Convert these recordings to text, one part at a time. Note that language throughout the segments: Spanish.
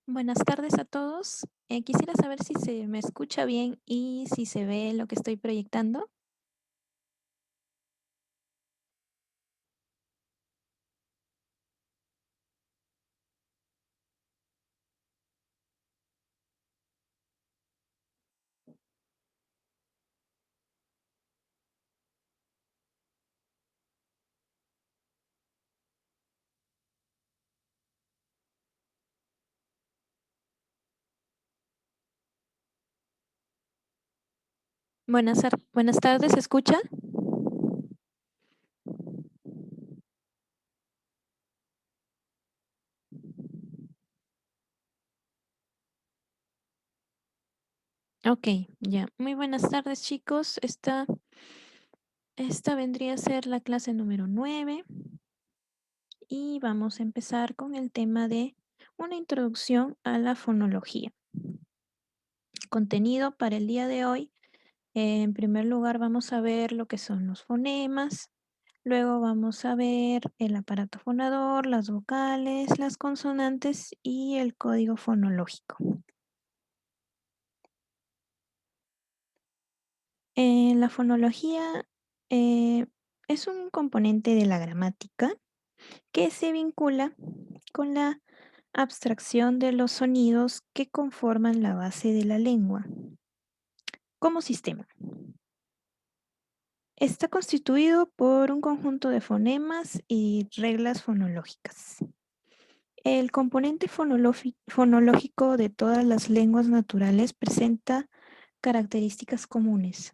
Buenas tardes a todos. Quisiera saber si se me escucha bien y si se ve lo que estoy proyectando. Buenas tardes, ¿se escucha? Ok, ya. Muy buenas tardes, chicos. Esta vendría a ser la clase número 9 y vamos a empezar con el tema de una introducción a la fonología. Contenido para el día de hoy. En primer lugar, vamos a ver lo que son los fonemas. Luego vamos a ver el aparato fonador, las vocales, las consonantes y el código fonológico. La fonología es un componente de la gramática que se vincula con la abstracción de los sonidos que conforman la base de la lengua como sistema. Está constituido por un conjunto de fonemas y reglas fonológicas. El componente fonológico de todas las lenguas naturales presenta características comunes.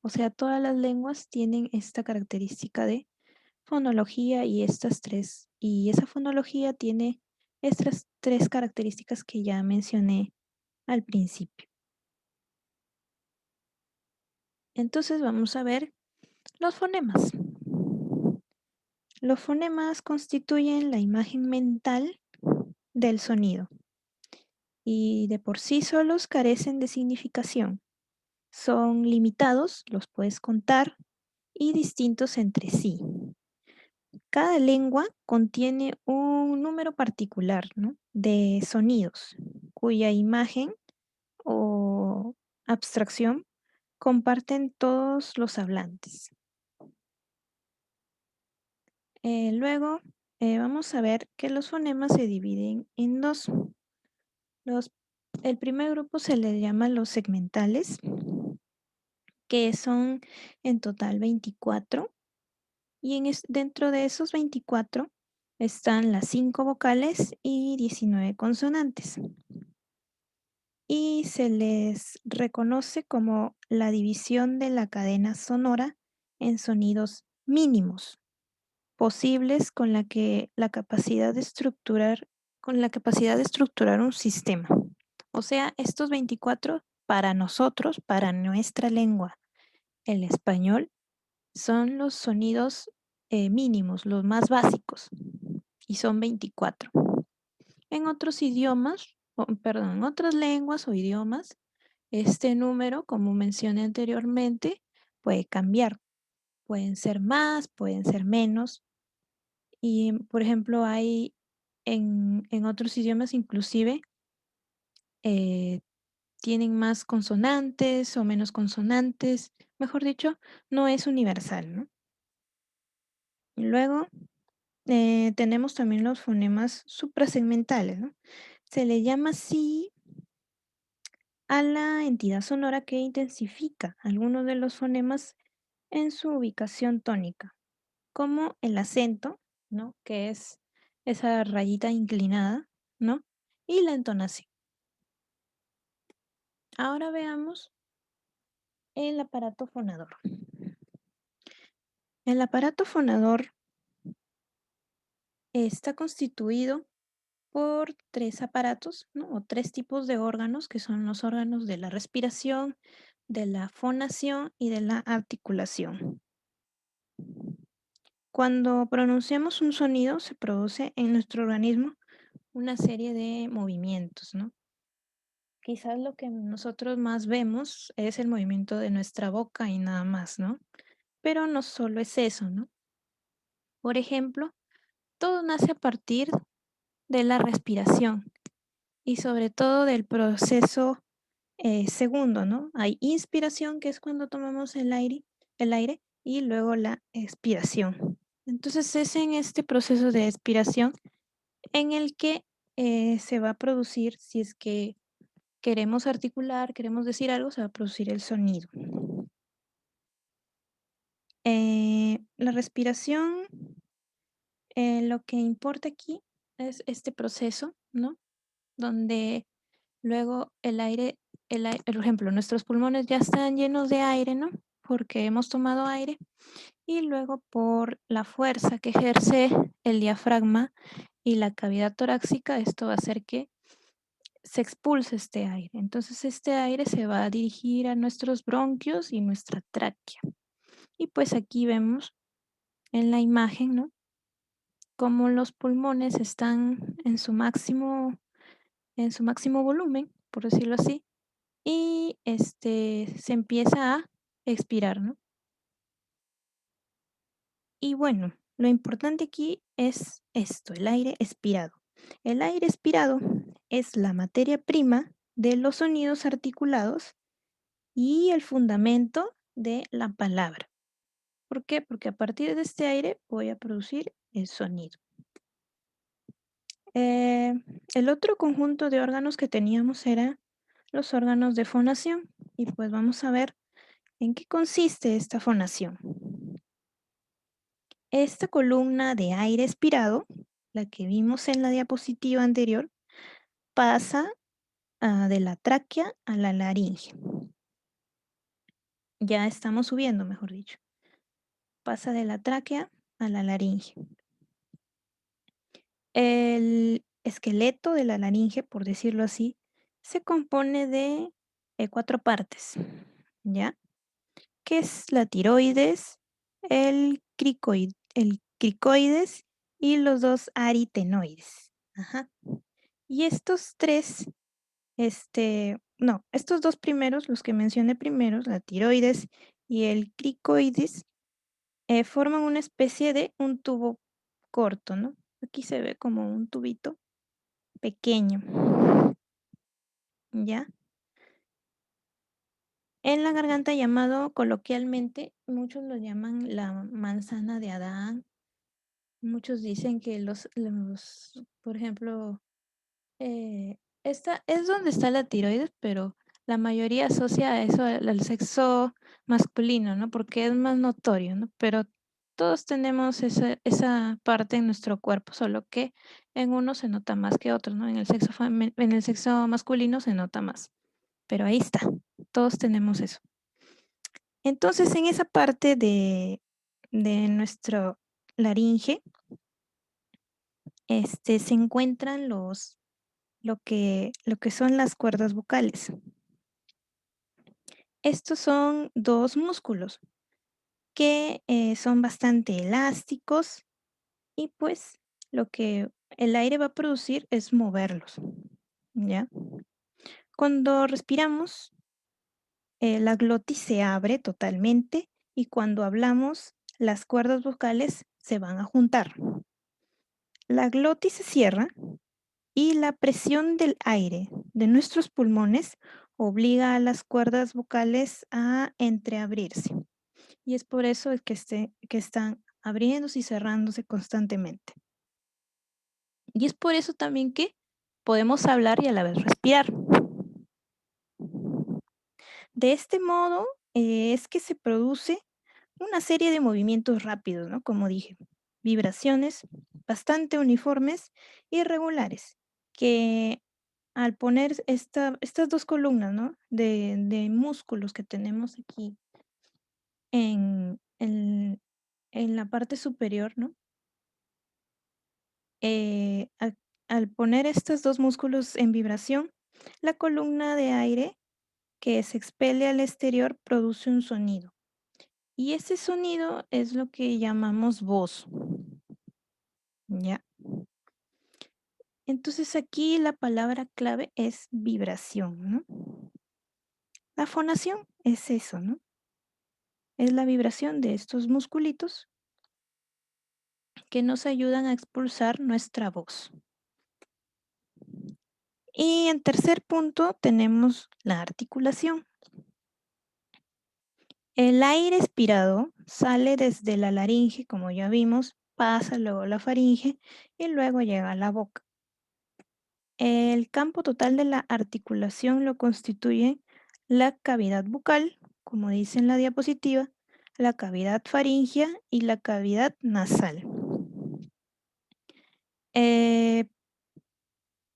O sea, todas las lenguas tienen esta característica de fonología y esa fonología tiene estas tres características que ya mencioné al principio. Entonces vamos a ver los fonemas. Los fonemas constituyen la imagen mental del sonido y de por sí solos carecen de significación. Son limitados, los puedes contar, y distintos entre sí. Cada lengua contiene un número particular, ¿no?, de sonidos, cuya imagen o abstracción comparten todos los hablantes. Luego, vamos a ver que los fonemas se dividen en dos. Los, el primer grupo se le llama los segmentales, que son en total 24, y dentro de esos 24 están las 5 vocales y 19 consonantes. Y se les reconoce como la división de la cadena sonora en sonidos mínimos, posibles con la capacidad de estructurar un sistema. O sea, estos 24 para nosotros, para nuestra lengua, el español, son los sonidos mínimos, los más básicos, y son 24. En otros idiomas, perdón, en otras lenguas o idiomas, este número, como mencioné anteriormente, puede cambiar. Pueden ser más, pueden ser menos. Y, por ejemplo, hay en otros idiomas inclusive eh, tienen más consonantes o menos consonantes. Mejor dicho, no es universal, ¿no? Luego tenemos también los fonemas suprasegmentales, ¿no? Se le llama así a la entidad sonora que intensifica algunos de los fonemas en su ubicación tónica, como el acento, ¿no?, que es esa rayita inclinada, ¿no?, y la entonación. Ahora veamos el aparato fonador. El aparato fonador está constituido por tres aparatos, ¿no?, o tres tipos de órganos, que son los órganos de la respiración, de la fonación y de la articulación. Cuando pronunciamos un sonido, se produce en nuestro organismo una serie de movimientos, ¿no? Quizás lo que nosotros más vemos es el movimiento de nuestra boca y nada más, ¿no? Pero no solo es eso, ¿no? Por ejemplo, todo nace a partir de la respiración y sobre todo del proceso segundo, ¿no? Hay inspiración, que es cuando tomamos el aire y luego la expiración. Entonces es en este proceso de expiración en el que se va a producir, si es que queremos articular, queremos decir algo, se va a producir el sonido. La respiración, lo que importa aquí es este proceso, ¿no? Donde luego por ejemplo, nuestros pulmones ya están llenos de aire, ¿no? Porque hemos tomado aire y luego por la fuerza que ejerce el diafragma y la cavidad torácica, esto va a hacer que se expulse este aire. Entonces este aire se va a dirigir a nuestros bronquios y nuestra tráquea. Y pues aquí vemos en la imagen, ¿no? Cómo los pulmones están en su máximo volumen, por decirlo así, y se empieza a expirar, ¿no? Y bueno, lo importante aquí es esto, el aire expirado. El aire expirado es la materia prima de los sonidos articulados y el fundamento de la palabra. ¿Por qué? Porque a partir de este aire voy a producir el sonido. Eh, el otro conjunto de órganos que teníamos era los órganos de fonación. Y pues vamos a ver en qué consiste esta fonación. Esta columna de aire expirado, la que vimos en la diapositiva anterior, pasa de la tráquea a la laringe. Ya estamos subiendo, mejor dicho. Pasa de la tráquea a la laringe. El esqueleto de la laringe, por decirlo así, se compone de 4 partes, ¿ya? Que es la tiroides, el cricoides y los 2 aritenoides. Ajá. Y estos 3, no, estos 2 primeros, los que mencioné primeros, la tiroides y el cricoides, forman una especie de un tubo corto, ¿no? Aquí se ve como un tubito pequeño, ¿ya? En la garganta llamado coloquialmente, muchos lo llaman la manzana de Adán. Muchos dicen que por ejemplo, esta es donde está la tiroides, pero la mayoría asocia a eso al sexo masculino, ¿no? Porque es más notorio, ¿no? Pero todos tenemos esa parte en nuestro cuerpo, solo que en uno se nota más que otros, ¿no? En el sexo masculino se nota más. Pero ahí está, todos tenemos eso. Entonces, en esa parte de nuestro laringe, se encuentran lo que son las cuerdas vocales. Estos son 2 músculos que son bastante elásticos y pues lo que el aire va a producir es moverlos, ¿ya? Cuando respiramos, la glotis se abre totalmente y cuando hablamos, las cuerdas vocales se van a juntar. La glotis se cierra y la presión del aire de nuestros pulmones obliga a las cuerdas vocales a entreabrirse. Y es por eso que están abriéndose y cerrándose constantemente. Y es por eso también que podemos hablar y a la vez respirar. De este modo es que se produce una serie de movimientos rápidos, ¿no? Como dije, vibraciones bastante uniformes y regulares, que al poner estas 2 columnas, ¿no? De músculos que tenemos aquí en la parte superior, ¿no? Eh, al, al poner estos 2 músculos en vibración, la columna de aire que se expele al exterior produce un sonido. Y ese sonido es lo que llamamos voz, ¿ya? Entonces aquí la palabra clave es vibración, ¿no? La fonación es eso, ¿no? Es la vibración de estos musculitos que nos ayudan a expulsar nuestra voz. Y en tercer punto tenemos la articulación. El aire expirado sale desde la laringe, como ya vimos, pasa luego a la faringe y luego llega a la boca. El campo total de la articulación lo constituye la cavidad bucal, como dice en la diapositiva, la cavidad faríngea y la cavidad nasal. Eh,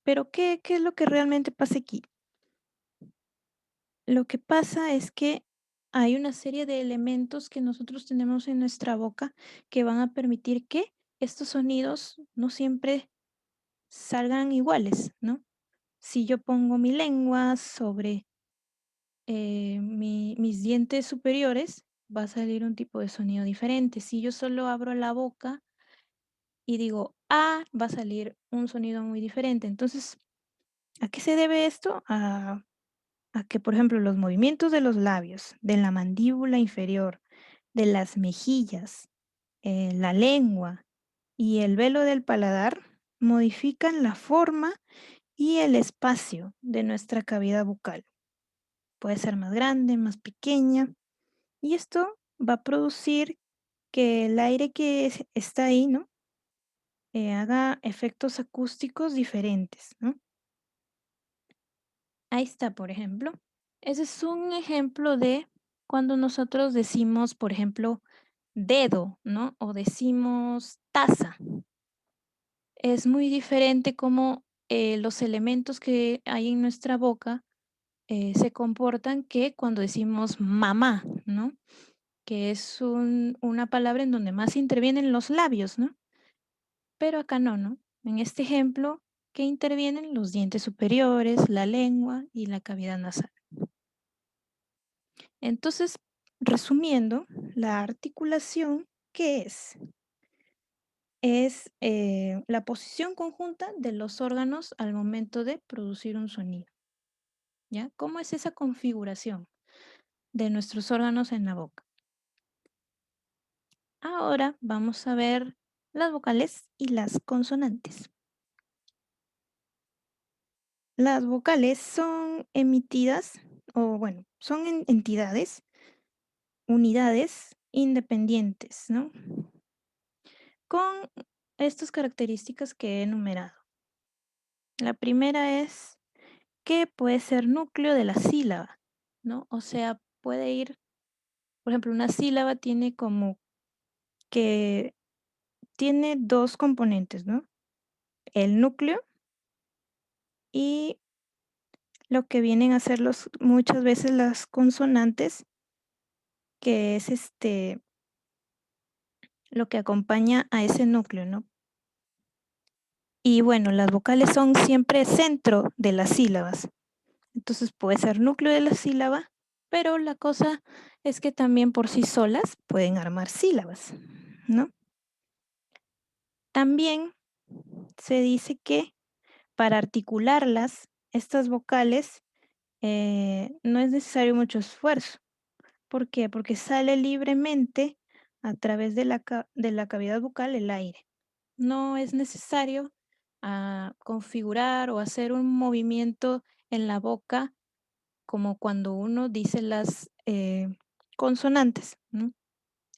pero ¿qué es lo que realmente pasa aquí? Lo que pasa es que hay una serie de elementos que nosotros tenemos en nuestra boca que van a permitir que estos sonidos no siempre salgan iguales, ¿no? Si yo pongo mi lengua sobre mis dientes superiores, va a salir un tipo de sonido diferente. Si yo solo abro la boca y digo ah, va a salir un sonido muy diferente. Entonces, ¿a qué se debe esto? A que, por ejemplo, los movimientos de los labios, de la mandíbula inferior, de las mejillas, la lengua y el velo del paladar modifican la forma y el espacio de nuestra cavidad bucal. Puede ser más grande, más pequeña, y esto va a producir que el aire que está ahí, ¿no? Haga efectos acústicos diferentes, ¿no? Ahí está, por ejemplo. Ese es un ejemplo de cuando nosotros decimos, por ejemplo, dedo, ¿no? O decimos taza. Es muy diferente cómo los elementos que hay en nuestra boca se comportan que cuando decimos mamá, ¿no? Que es una palabra en donde más intervienen los labios, ¿no? Pero acá no, ¿no? En este ejemplo, ¿qué intervienen? Los dientes superiores, la lengua y la cavidad nasal. Entonces, resumiendo, la articulación, ¿qué es? Es la posición conjunta de los órganos al momento de producir un sonido. ¿Ya? ¿Cómo es esa configuración de nuestros órganos en la boca? Ahora vamos a ver las vocales y las consonantes. Las vocales son emitidas, o bueno, son entidades, unidades independientes, ¿no? Con estas características que he enumerado. La primera es que puede ser núcleo de la sílaba, ¿no? O sea, puede ir, por ejemplo, una sílaba tiene como que tiene dos componentes, ¿no? El núcleo y lo que vienen a ser muchas veces las consonantes, que es lo que acompaña a ese núcleo, ¿no? Y bueno, las vocales son siempre centro de las sílabas. Entonces puede ser núcleo de la sílaba, pero la cosa es que también por sí solas pueden armar sílabas, ¿no? También se dice que para articularlas, estas vocales, no es necesario mucho esfuerzo. ¿Por qué? Porque sale libremente a través de la cavidad bucal el aire. No es necesario configurar o hacer un movimiento en la boca como cuando uno dice las consonantes, ¿no?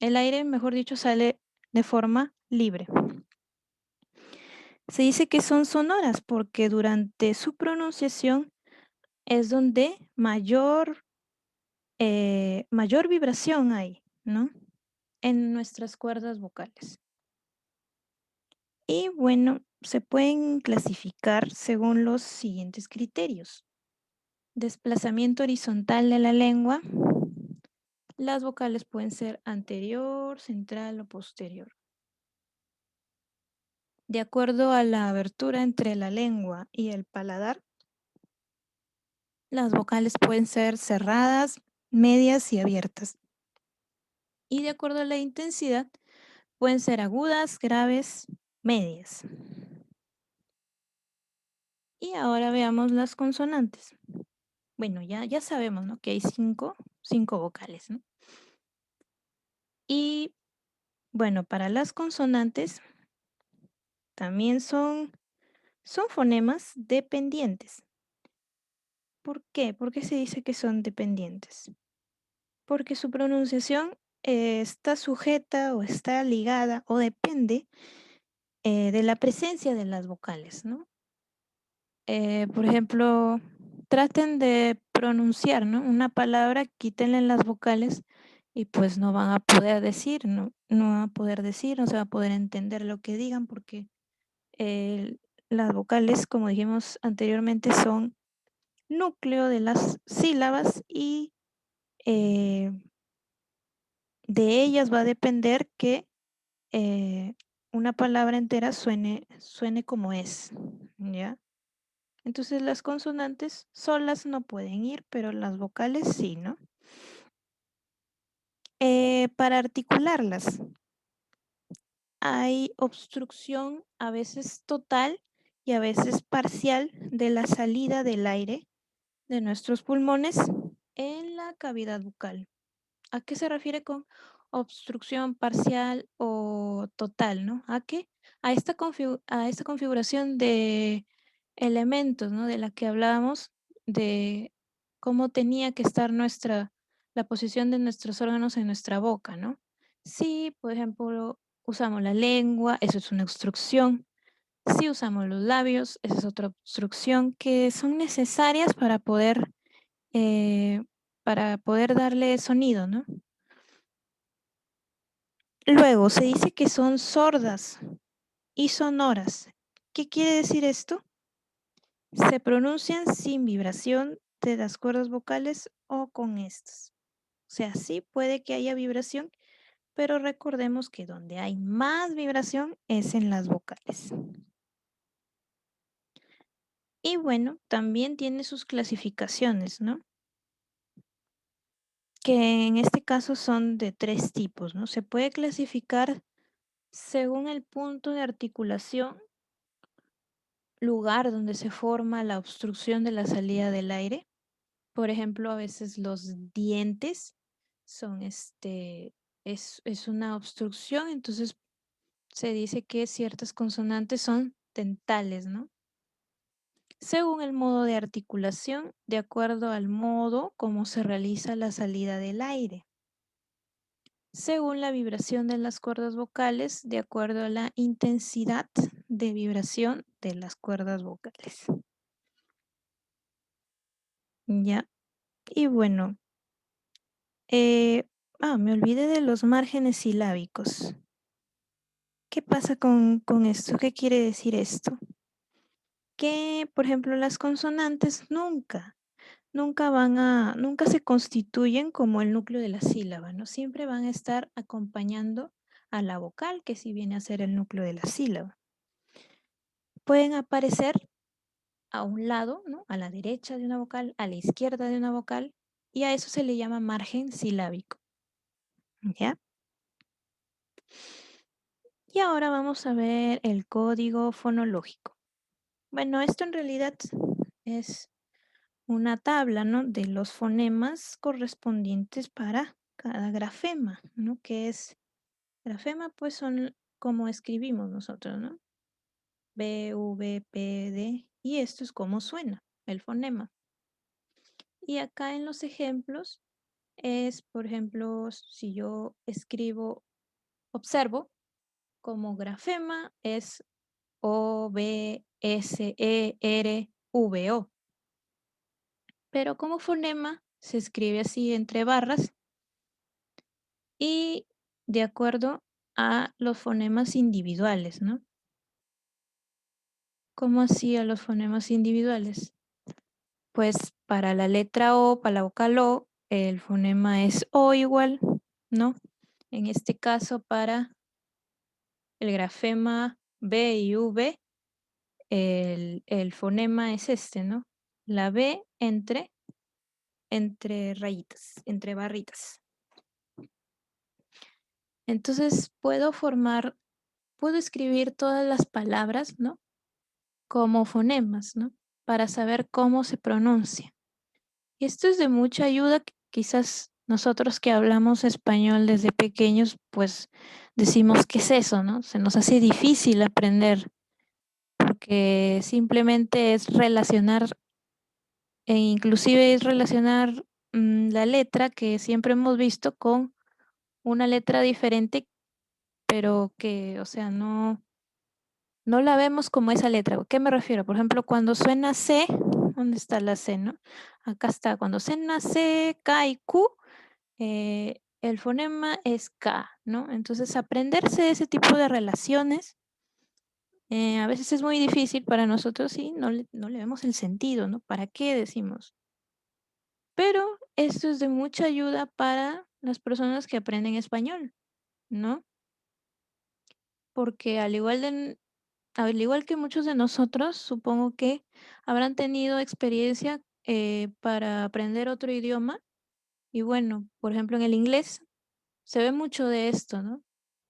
El aire, mejor dicho, sale de forma libre. Se dice que son sonoras porque durante su pronunciación es donde mayor vibración hay, ¿no? En nuestras cuerdas vocales. Y bueno, se pueden clasificar según los siguientes criterios. Desplazamiento horizontal de la lengua. Las vocales pueden ser anterior, central o posterior. De acuerdo a la abertura entre la lengua y el paladar, las vocales pueden ser cerradas, medias y abiertas. Y de acuerdo a la intensidad, pueden ser agudas, graves, medias. Y ahora veamos las consonantes. Bueno, ya sabemos, ¿no? Que hay cinco vocales, ¿no? Y bueno, para las consonantes también son fonemas dependientes. ¿Por qué? ¿Por qué se dice que son dependientes? Porque su pronunciación está sujeta o está ligada o depende de la presencia de las vocales, ¿no? Por ejemplo, traten de pronunciar, ¿no? Una palabra, quítenle las vocales y pues no van a poder decir, ¿no? No van a poder decir, no se va a poder entender lo que digan porque eh, las vocales, como dijimos anteriormente, son núcleo de las sílabas y eh, de ellas va a depender que una palabra entera suene como es, ¿ya? Entonces las consonantes solas no pueden ir, pero las vocales sí, ¿no? Para articularlas hay obstrucción a veces total y a veces parcial de la salida del aire de nuestros pulmones en la cavidad bucal. ¿A qué se refiere con obstrucción parcial o total, no? ¿A qué? A esta configuración de elementos, ¿no? De la que hablábamos, de cómo tenía que estar la posición de nuestros órganos en nuestra boca, ¿no? Si, por ejemplo, usamos la lengua, eso es una obstrucción. Si usamos los labios, esa es otra obstrucción que son necesarias eh, para poder darle sonido, ¿no? Luego, se dice que son sordas y sonoras. ¿Qué quiere decir esto? Se pronuncian sin vibración de las cuerdas vocales o con estas. O sea, sí puede que haya vibración, pero recordemos que donde hay más vibración es en las vocales. Y bueno, también tiene sus clasificaciones, ¿no? Que en este caso son de 3 tipos, ¿no? Se puede clasificar según el punto de articulación, lugar donde se forma la obstrucción de la salida del aire. Por ejemplo, a veces los dientes son es una obstrucción, entonces se dice que ciertas consonantes son dentales, ¿no? Según el modo de articulación, de acuerdo al modo como se realiza la salida del aire. Según la vibración de las cuerdas vocales, de acuerdo a la intensidad de vibración de las cuerdas vocales. Ya, y bueno, me olvidé de los márgenes silábicos. ¿Qué pasa con esto? ¿Qué quiere decir esto? Que, por ejemplo, las consonantes nunca se constituyen como el núcleo de la sílaba, ¿no? Siempre van a estar acompañando a la vocal, que sí viene a ser el núcleo de la sílaba. Pueden aparecer a un lado, ¿no? A la derecha de una vocal, a la izquierda de una vocal, y a eso se le llama margen silábico, ¿ya? Y ahora vamos a ver el código fonológico. Bueno, esto en realidad es una tabla, ¿no? De los fonemas correspondientes para cada grafema, ¿no? Que es grafema, pues son como escribimos nosotros, ¿no? B, V, P, D. Y esto es como suena el fonema. Y acá en los ejemplos es, por ejemplo, si yo escribo, observo, como grafema es O, B, S, E, R, V, O. Pero como fonema se escribe así entre barras y de acuerdo a los fonemas individuales, ¿no? ¿Cómo así a los fonemas individuales? Pues para la letra O, para la vocal O, el fonema es O igual, ¿no? En este caso, para el grafema B y V, el fonema es este, ¿no? La B entre rayitas, entre barritas. Entonces puedo escribir todas las palabras, ¿no? Como fonemas, ¿no? Para saber cómo se pronuncia. Y esto es de mucha ayuda, quizás nosotros que hablamos español desde pequeños, pues decimos, ¿qué es eso, no? Se nos hace difícil aprender porque simplemente es relacionar E inclusive es relacionar la letra que siempre hemos visto con una letra diferente, pero que, o sea, no la vemos como esa letra. ¿A qué me refiero? Por ejemplo, cuando suena C, ¿dónde está la C, no? Acá está, cuando suena C, K y Q, el fonema es K, ¿no? Entonces, aprenderse ese tipo de relaciones a veces es muy difícil para nosotros y no le vemos el sentido, ¿no? ¿Para qué decimos? Pero esto es de mucha ayuda para las personas que aprenden español, ¿no? Porque al igual que muchos de nosotros, supongo que habrán tenido experiencia para aprender otro idioma. Y bueno, por ejemplo, en el inglés se ve mucho de esto, ¿no?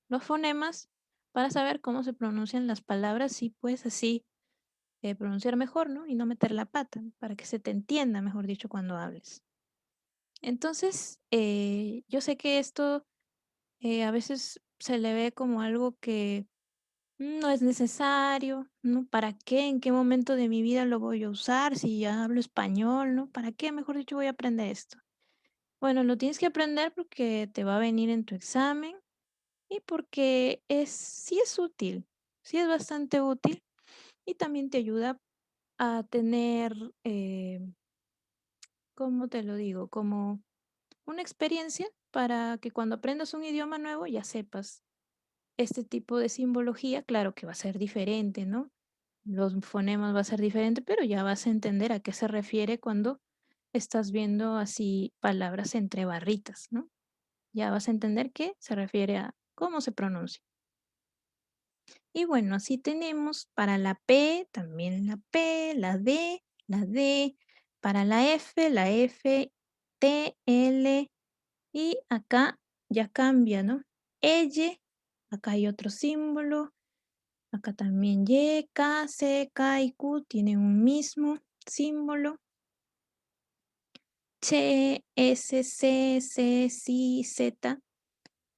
Los fonemas para saber cómo se pronuncian las palabras y pues así pronunciar mejor, ¿no? Y no meter la pata, para que se te entienda, mejor dicho, cuando hables. Entonces, yo sé que esto a veces se le ve como algo que no es necesario, ¿no? ¿Para qué? ¿En qué momento de mi vida lo voy a usar? Si ya hablo español, ¿no? ¿Para qué? Mejor dicho, voy a aprender esto. Bueno, lo tienes que aprender porque te va a venir en tu examen y porque sí es útil, sí es bastante útil y también te ayuda a tener, ¿cómo te lo digo? Como una experiencia para que cuando aprendas un idioma nuevo ya sepas este tipo de simbología, claro que va a ser diferente, ¿no? Los fonemas va a ser diferente, pero ya vas a entender a qué se refiere cuando estás viendo así palabras entre barritas, ¿no? Ya vas a entender que se refiere a cómo se pronuncia. Y bueno, así tenemos para la P, también la P, la D, para la F, T, L, y acá ya cambia, ¿no? Elle, acá hay otro símbolo, acá también Y, K, C, K y Q tienen un mismo símbolo. Ch, S, C, C, Si, Z.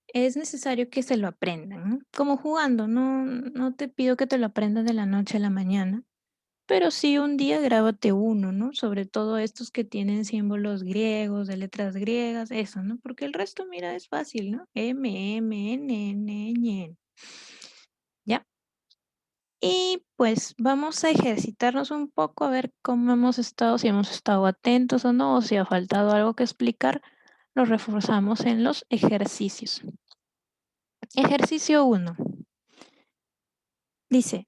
Es necesario que se lo aprendan, ¿no? Como jugando, no te pido que te lo aprendas de la noche a la mañana, pero sí un día grábate uno, ¿no? Sobre todo estos que tienen símbolos griegos, de letras griegas, eso, ¿no? Porque el resto, mira, es fácil, ¿no? M, M, N, N, Ñ. ¿Ya? Y pues vamos a ejercitarnos un poco a ver cómo hemos estado, si hemos estado atentos o no, o si ha faltado algo que explicar, lo reforzamos en los ejercicios. Ejercicio 1. Dice,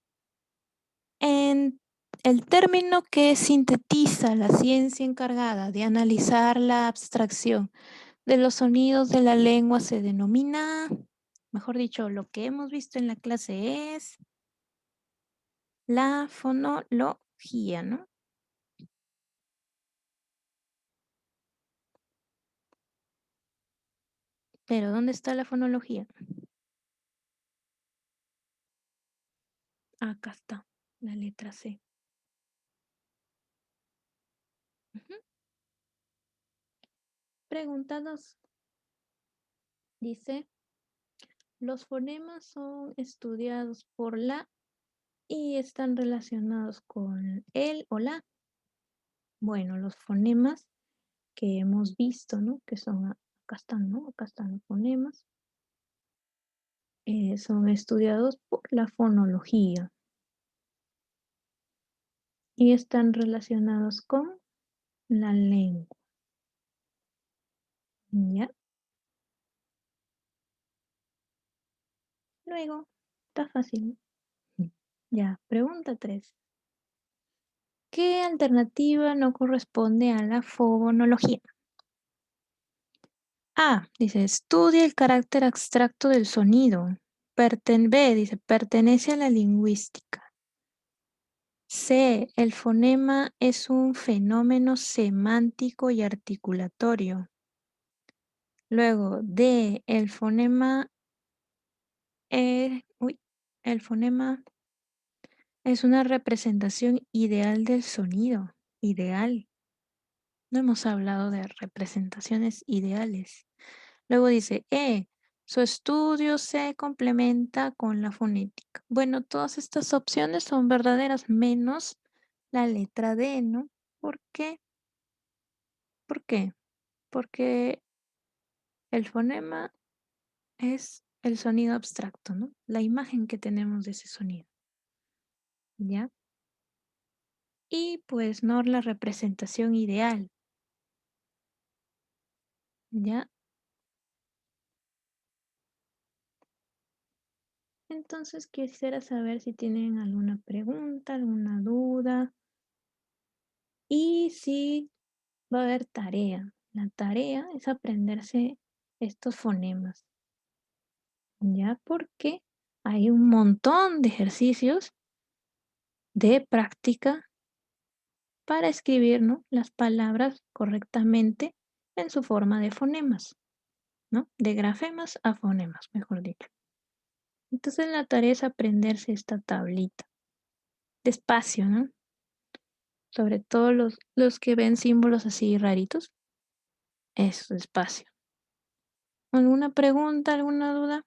en el término que sintetiza la ciencia encargada de analizar la abstracción de los sonidos de la lengua se denomina, mejor dicho, lo que hemos visto en la clase es la fonología, ¿no? Pero ¿dónde está la fonología? Acá está, la letra C. Ujú. Pregunta 2. Dice, los fonemas son estudiados por la y están relacionados con el o la. Bueno, los fonemas que hemos visto, ¿no? Que son, acá están, ¿no? Acá están los fonemas. Son estudiados por la fonología y están relacionados con la lengua. ¿Ya? Luego, está fácil, ¿no? Ya, pregunta 3. ¿Qué alternativa no corresponde a la fonología? A, dice, estudia el carácter abstracto del sonido. B, dice, pertenece a la lingüística. C, el fonema es un fenómeno semántico y articulatorio. Luego, D, el fonema es una representación ideal del sonido. Ideal. No hemos hablado de representaciones ideales. Luego dice, su estudio se complementa con la fonética. Bueno, todas estas opciones son verdaderas, menos la letra D, ¿no? ¿Por qué? ¿Por qué? Porque el fonema es el sonido abstracto, ¿no? La imagen que tenemos de ese sonido, ¿ya? Y pues no la representación ideal, ¿ya? Entonces quisiera saber si tienen alguna pregunta, alguna duda y si va a haber tarea. La tarea es aprenderse estos fonemas, ¿ya? Porque hay un montón de ejercicios de práctica para escribir, ¿no? Las palabras correctamente en su forma de fonemas, ¿no? De grafemas a fonemas, mejor dicho. Entonces la tarea es aprenderse esta tablita despacio, ¿no? Sobre todo los que ven símbolos así raritos. Eso, despacio. ¿Alguna pregunta, alguna duda?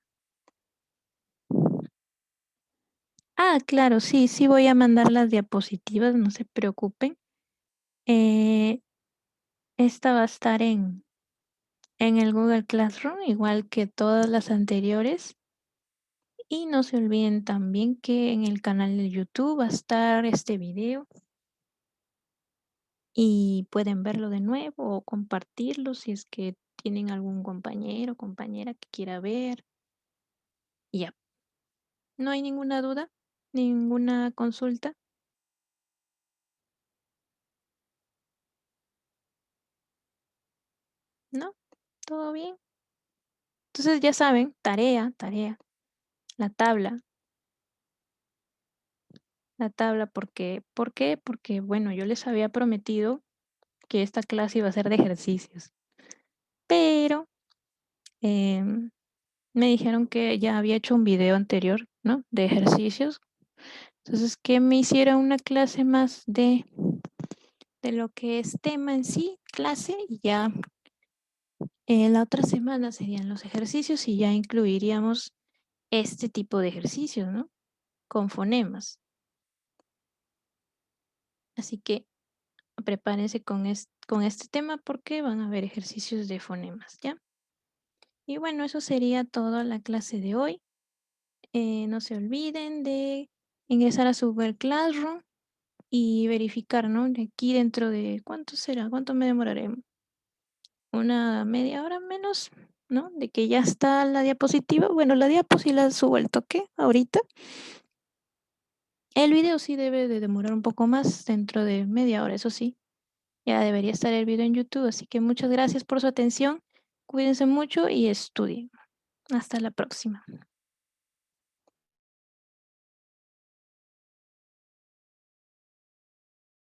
Ah, claro, sí, sí voy a mandar las diapositivas, no se preocupen. Eh, esta va a estar en el Google Classroom, igual que todas las anteriores. Y no se olviden también que en el canal de YouTube va a estar este video y pueden verlo de nuevo o compartirlo si es que tienen algún compañero o compañera que quiera ver. Y ya, ¿no hay ninguna duda? ¿Ninguna consulta? ¿No? ¿Todo bien? Entonces ya saben, tarea, la tabla, porque, ¿por qué? Porque, bueno, yo les había prometido que esta clase iba a ser de ejercicios, pero em, me dijeron que ya había hecho un video anterior, ¿no? De ejercicios. Entonces, que me hiciera una clase más de lo que es tema en sí, clase, y ya la otra semana serían los ejercicios y ya incluiríamos este tipo de ejercicios, ¿no? Con fonemas. Así que prepárense con este tema porque van a haber ejercicios de fonemas, ¿ya? Y bueno, eso sería toda la clase de hoy. No se olviden de ingresar a su Google Classroom y verificar, ¿no? De aquí dentro de, ¿cuánto será? ¿Cuánto me demoraré? Una media hora menos, ¿no? De que ya está la diapositiva. Bueno, la diapo sí la subo al toque ahorita. El video sí debe de demorar un poco más, dentro de media hora, eso sí. Ya debería estar el video en YouTube, así que muchas gracias por su atención. Cuídense mucho y estudien. Hasta la próxima.